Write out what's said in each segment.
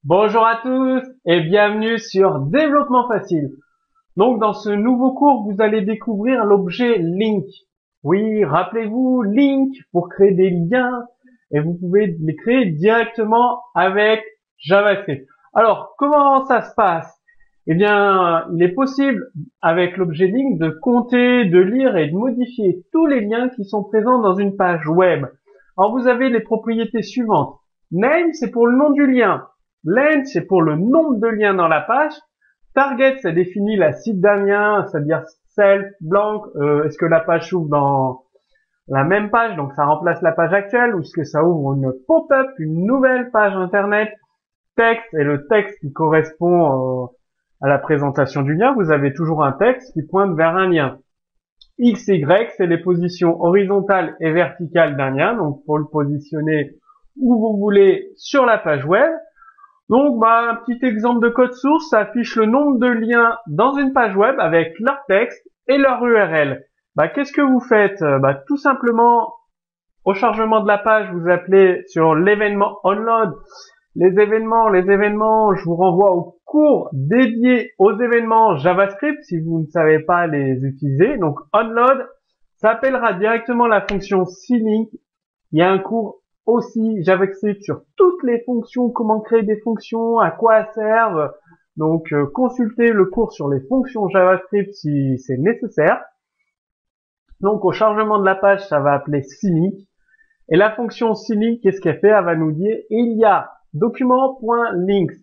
Bonjour à tous et bienvenue sur Développement Facile. Donc dans ce nouveau cours, vous allez découvrir l'objet link. Oui, rappelez-vous, link pour créer des liens et vous pouvez les créer directement avec JavaScript. Alors, comment ça se passe? Eh bien, il est possible avec l'objet link de compter, de lire et de modifier tous les liens qui sont présents dans une page web. Alors vous avez les propriétés suivantes. Name, c'est pour le nom du lien. Length, c'est pour le nombre de liens dans la page. Target, ça définit la cible d'un lien, c'est-à-dire self, blank, est-ce que la page s'ouvre dans la même page, donc ça remplace la page actuelle, ou est-ce que ça ouvre une pop-up, une nouvelle page internet. Texte, et le texte qui correspond à la présentation du lien, vous avez toujours un texte qui pointe vers un lien. X, Y, c'est les positions horizontales et verticales d'un lien, donc pour le positionner où vous voulez sur la page web. Donc, un petit exemple de code source, ça affiche le nombre de liens dans une page web avec leur texte et leur URL. Qu'est-ce que vous faites? Tout simplement, au chargement de la page, vous appelez sur l'événement onload. Les événements, je vous renvoie au cours dédié aux événements JavaScript si vous ne savez pas les utiliser. Donc, onload, ça appellera directement la fonction clink. Il y a un cours aussi JavaScript sur toutes les fonctions, comment créer des fonctions, à quoi elles servent. Donc, consultez le cours sur les fonctions JavaScript si c'est nécessaire. Donc, au chargement de la page, ça va appeler clink. Et la fonction clink, qu'est-ce qu'elle fait? Elle va nous dire, il y a document.links,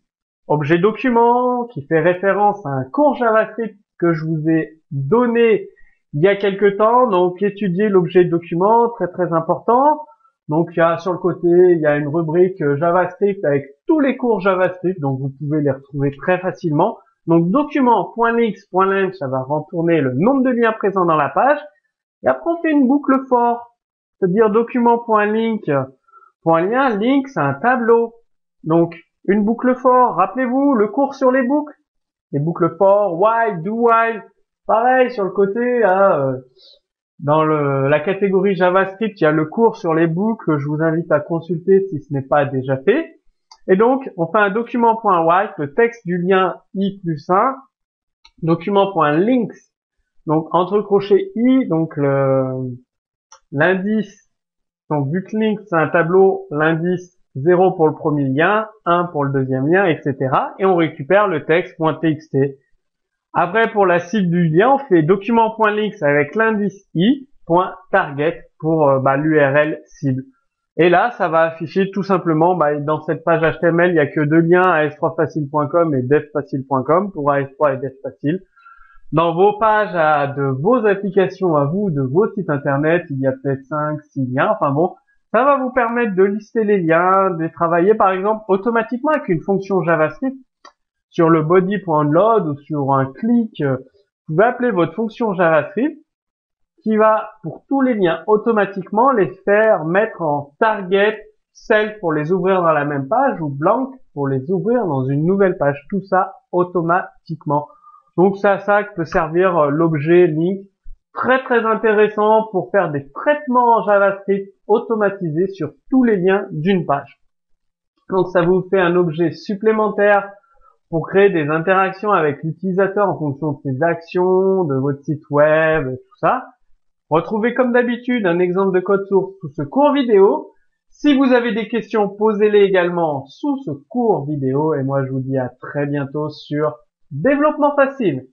objet document qui fait référence à un cours JavaScript que je vous ai donné il y a quelque temps. Donc, étudier l'objet document, très très important. Donc, sur le côté, il y a une rubrique JavaScript avec tous les cours JavaScript, donc vous pouvez les retrouver très facilement. Donc, document.links.length, ça va retourner le nombre de liens présents dans la page. Et après, on fait une boucle for, c'est-à-dire document.link.lien, link, c'est un tableau. Donc, une boucle for, rappelez-vous, le cours sur les boucles. Les boucles for, while, do while, pareil, sur le côté, dans la catégorie JavaScript, il y a le cours sur les boucles, je vous invite à consulter si ce n'est pas déjà fait. Et donc, on fait un document.write, le texte du lien i plus 1, document.links, donc entre crochets i, donc l'indice, donc butlink, c'est un tableau, l'indice 0 pour le premier lien, 1 pour le deuxième lien, etc. Et on récupère le texte.txt. Après, pour la cible du lien, on fait document.links avec l'indice i.target pour l'URL cible. Et là, ça va afficher tout simplement, dans cette page HTML, il n'y a que deux liens, as3facile.com et devfacile.com pour AS3 et devfacile. Dans vos pages de vos applications à vous, de vos sites internet, il y a peut-être 5, 6 liens. Enfin bon, ça va vous permettre de lister les liens, de travailler par exemple automatiquement avec une fonction JavaScript. Sur le body.load ou sur un clic, vous pouvez appeler votre fonction JavaScript qui va, pour tous les liens, automatiquement les faire mettre en target, self pour les ouvrir dans la même page ou blank pour les ouvrir dans une nouvelle page. Tout ça automatiquement. Donc c'est à ça que peut servir l'objet link. Très très intéressant pour faire des traitements en JavaScript automatisés sur tous les liens d'une page. Donc ça vous fait un objet supplémentaire pour créer des interactions avec l'utilisateur en fonction de ses actions, de votre site web, et tout ça. Retrouvez comme d'habitude un exemple de code source sous ce cours vidéo. Si vous avez des questions, posez-les également sous ce cours vidéo. Et moi, je vous dis à très bientôt sur Développement Facile.